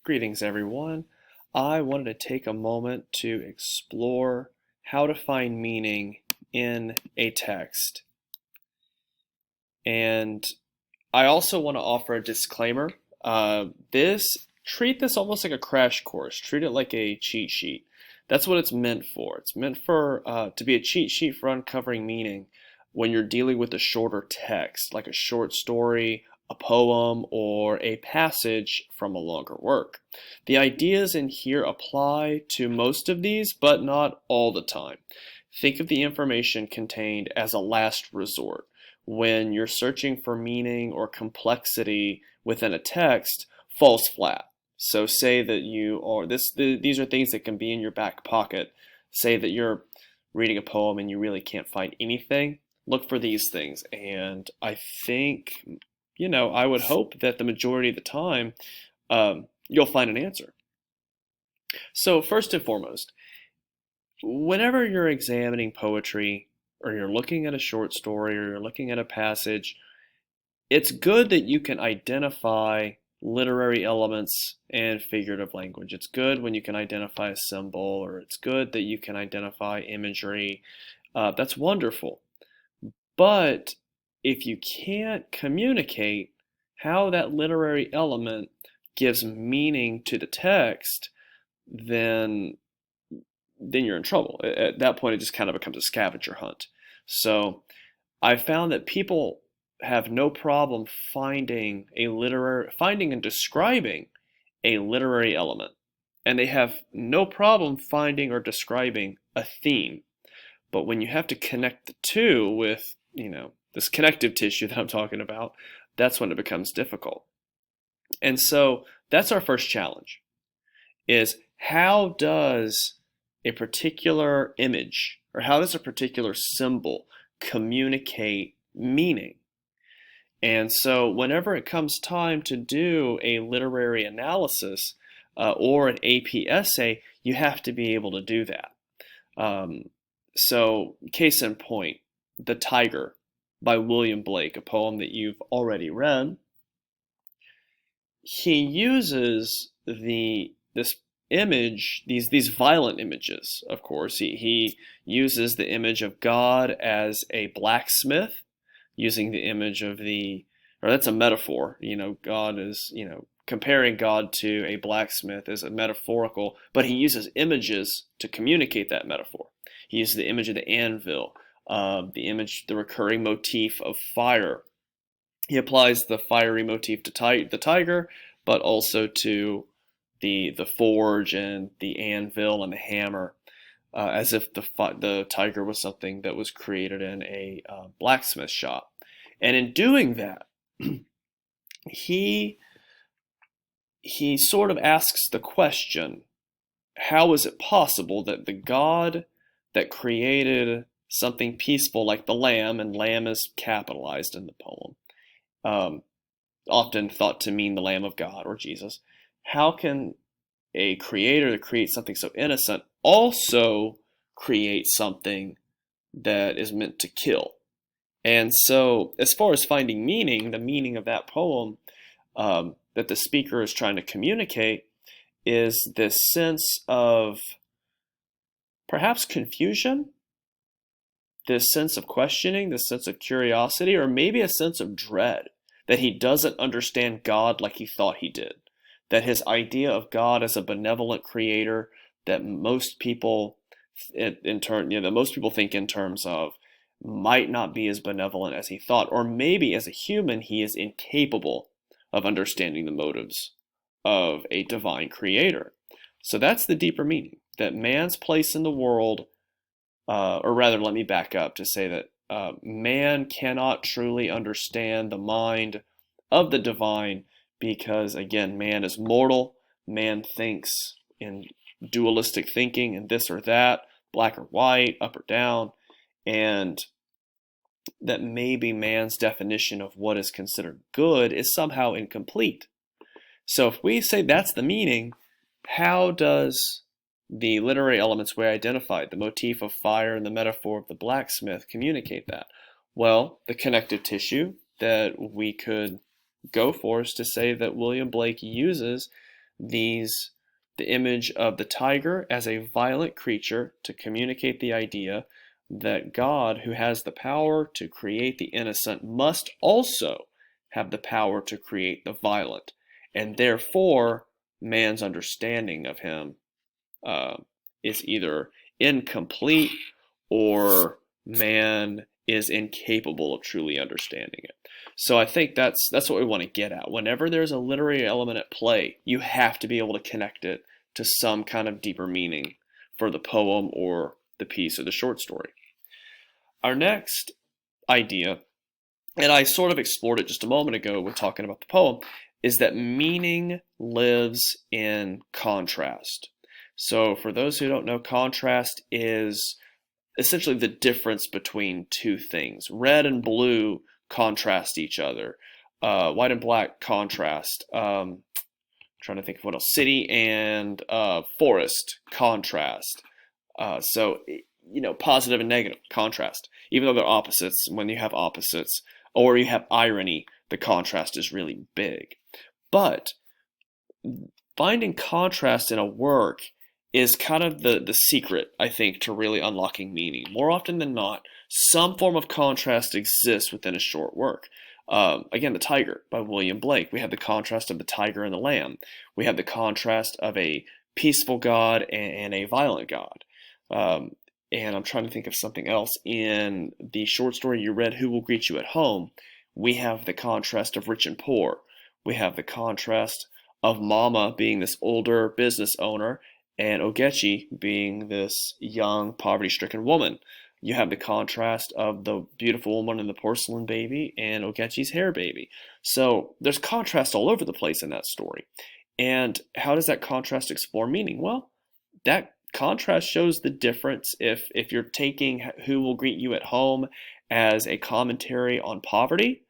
Greetings, everyone. I wanted to take a moment to explore how to find meaning in a text. And I also want to offer a disclaimer. Treat this almost like a crash course. Treat it like a cheat sheet. That's what it's meant for. It's meant for to be a cheat sheet for uncovering meaning when you're dealing with a shorter text, like a short story, a poem, or a passage from a longer work. The ideas in here apply to most of these, but not all the time. Think of the information contained as a last resort. When you're searching for meaning or complexity within a text, falls flat. So say that these are things that can be in your back pocket. Say that you're reading a poem and you really can't find anything. Look for these things. And I think, I would hope that the majority of the time, you'll find an answer. So first and foremost, whenever you're examining poetry, or you're looking at a short story, or you're looking at a passage, it's good that you can identify literary elements and figurative language. It's good when you can identify a symbol, or it's good that you can identify imagery. That's wonderful. But if you can't communicate how that literary element gives meaning to the text, then you're in trouble. At that point, it just kind of becomes a scavenger hunt. So I found that people have no problem finding and describing a literary element, and they have no problem finding or describing a theme. But when you have to connect the two with, this connective tissue that I'm talking about, that's when it becomes difficult. And so that's our first challenge, is how does a particular image, or how does a particular symbol communicate meaning? And so whenever it comes time to do a literary analysis or an AP essay, you have to be able to do that. So case in point, The Tiger by William Blake, a poem that you've already read. He uses this image, these violent images, of course. He uses the image of God as a blacksmith, using the image of or that's a metaphor. God is, comparing God to a blacksmith is a metaphorical, but he uses images to communicate that metaphor. He uses the image of the anvil, the recurring motif of fire. He applies the fiery motif to the tiger, but also to the forge and the anvil and the hammer, as if the tiger was something that was created in a blacksmith shop. And in doing that, he sort of asks the question, how is it possible that the God that created something peaceful like the lamb, and lamb is capitalized in the poem, often thought to mean the Lamb of God or Jesus, how can a creator that creates something so innocent also create something that is meant to kill? And so as far as finding meaning, the meaning of that poem that the speaker is trying to communicate is this sense of perhaps confusion, this sense of questioning, this sense of curiosity, or maybe a sense of dread that he doesn't understand God like he thought he did. That his idea of God as a benevolent creator that most people think in terms of might not be as benevolent as he thought, or maybe as a human he is incapable of understanding the motives of a divine creator. So that's the deeper meaning, that man's place in the world, or rather, let me back up to say that man cannot truly understand the mind of the divine because, again, man is mortal. Man thinks in dualistic thinking, and this or that, black or white, up or down, and that maybe man's definition of what is considered good is somehow incomplete. So if we say that's the meaning, how does the literary elements we identified, the motif of fire and the metaphor of the blacksmith, communicate that? Well, the connective tissue that we could go for is to say that William Blake uses these the image of the tiger as a violent creature to communicate the idea that God, who has the power to create the innocent, must also have the power to create the violent, and therefore man's understanding of him uh, is either incomplete or man is incapable of truly understanding it. So I think that's what we want to get at. Whenever there's a literary element at play, you have to be able to connect it to some kind of deeper meaning for the poem or the piece or the short story. Our next idea, and I sort of explored it just a moment ago with talking about the poem, is that meaning lives in contrast. So for those who don't know, contrast is essentially the difference between two things. Red and blue contrast each other. White and black contrast. Trying to think of what else. City and forest contrast. So, positive and negative contrast. Even though they're opposites, when you have opposites or you have irony, the contrast is really big. But finding contrast in a work is kind of the secret, I think, to really unlocking meaning. More often than not, some form of contrast exists within a short work. Again, The Tiger by William Blake. We have the contrast of the tiger and the lamb. We have the contrast of a peaceful God and a violent God. And I'm trying to think of something else. In the short story you read, Who Will Greet You at Home, we have the contrast of rich and poor. We have the contrast of Mama being this older business owner and Ogechi being this young, poverty-stricken woman. You have the contrast of the beautiful woman and the porcelain baby and Ogechi's hair baby. So there's contrast all over the place in that story. And how does that contrast explore meaning? Well, that contrast shows the difference. If you're taking Who Will Greet You at Home as a commentary on poverty,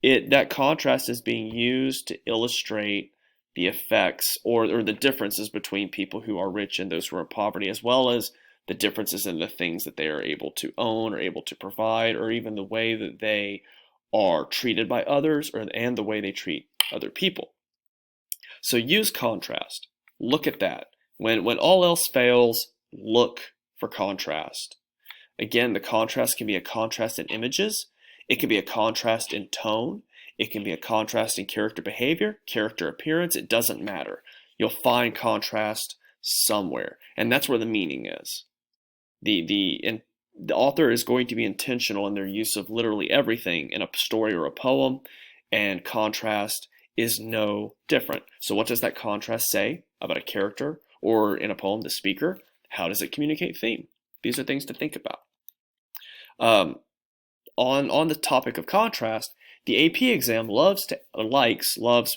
that contrast is being used to illustrate the effects or the differences between people who are rich and those who are in poverty, as well as the differences in the things that they are able to own or able to provide, or even the way that they are treated by others and the way they treat other people. So use contrast. Look at that. When all else fails, look for contrast. Again, the contrast can be a contrast in images. It can be a contrast in tone. It can be a contrast in character behavior, character appearance. It doesn't matter. You'll find contrast somewhere, and that's where the meaning is. The author is going to be intentional in their use of literally everything in a story or a poem, and contrast is no different. So what does that contrast say about a character, or in a poem, the speaker? How does it communicate theme? These are things to think about. On the topic of contrast, the AP exam loves,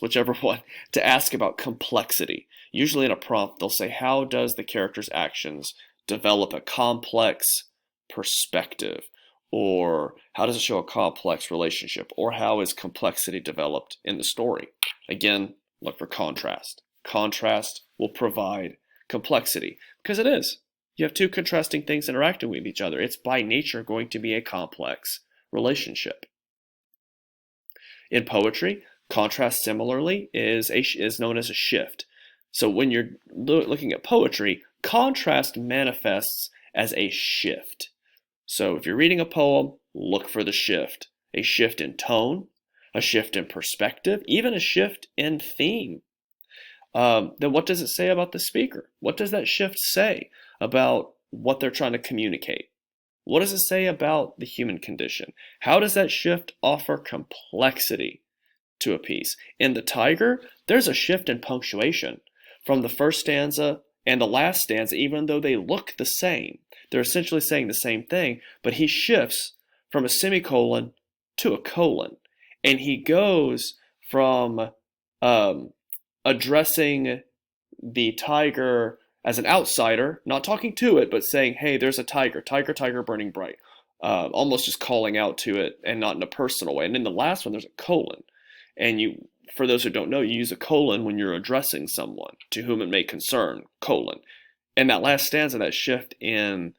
whichever one, to ask about complexity. Usually in a prompt, they'll say, how does the character's actions develop a complex perspective? Or how does it show a complex relationship? Or how is complexity developed in the story? Again, look for contrast. Contrast will provide complexity, because it is. You have two contrasting things interacting with each other. It's by nature going to be a complex relationship. In poetry, contrast similarly is known as a shift. So when you're looking at poetry, contrast manifests as a shift. So if you're reading a poem, look for the shift. A shift in tone, a shift in perspective, even a shift in theme. Then what does it say about the speaker? What does that shift say about what they're trying to communicate? What does it say about the human condition? How does that shift offer complexity to a piece? In The Tiger, there's a shift in punctuation from the first stanza and the last stanza, even though they look the same. They're essentially saying the same thing, but he shifts from a semicolon to a colon. And he goes from addressing the tiger as an outsider, not talking to it, but saying, hey, there's a tiger, tiger, tiger burning bright. Almost just calling out to it and not in a personal way. And in the last one, there's a colon. And for those who don't know, you use a colon when you're addressing someone to whom it may concern, colon. And that last stanza, that shift in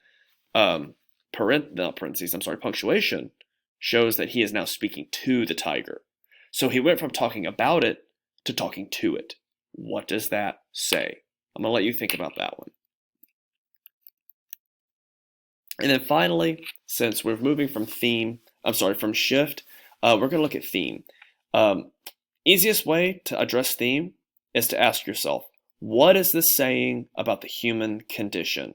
punctuation, shows that he is now speaking to the tiger. So he went from talking about it to talking to it. What does that say? I'm going to let you think about that one. And then finally, since we're moving from from shift, we're going to look at theme. Easiest way to address theme is to ask yourself, what is this saying about the human condition?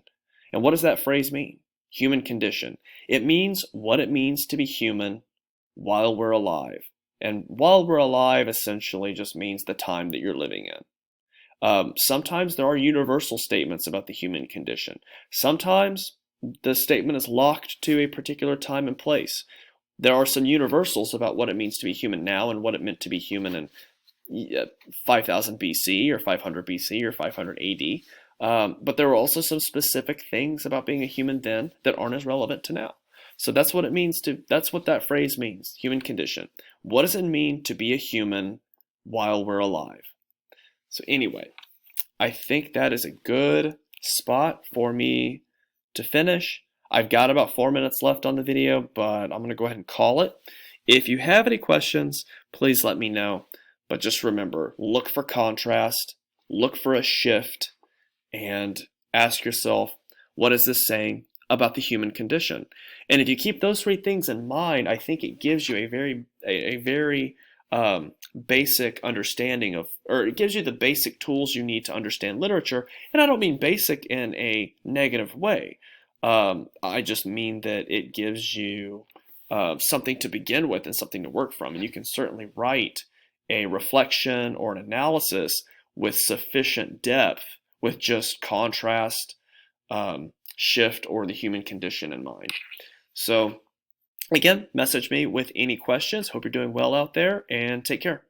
And what does that phrase mean? Human condition. It means what it means to be human while we're alive. And while we're alive essentially just means the time that you're living in. Sometimes there are universal statements about the human condition. Sometimes the statement is locked to a particular time and place. There are some universals about what it means to be human now and what it meant to be human in 5000 BC or 500 BC or 500 AD. But there are also some specific things about being a human then that aren't as relevant to now. So that's what it means that's what that phrase means, human condition. What does it mean to be a human while we're alive? So anyway, I think that is a good spot for me to finish. I've got about 4 minutes left on the video, but I'm going to go ahead and call it. If you have any questions, please let me know. But just remember, look for contrast, look for a shift, and ask yourself, what is this saying about the human condition? And if you keep those three things in mind, I think it gives you a very basic understanding of, or it gives you the basic tools you need to understand literature. And I don't mean basic in a negative way. I just mean that it gives you something to begin with and something to work from. And you can certainly write a reflection or an analysis with sufficient depth with just contrast, shift, or the human condition in mind. So again, message me with any questions. Hope you're doing well out there, and take care.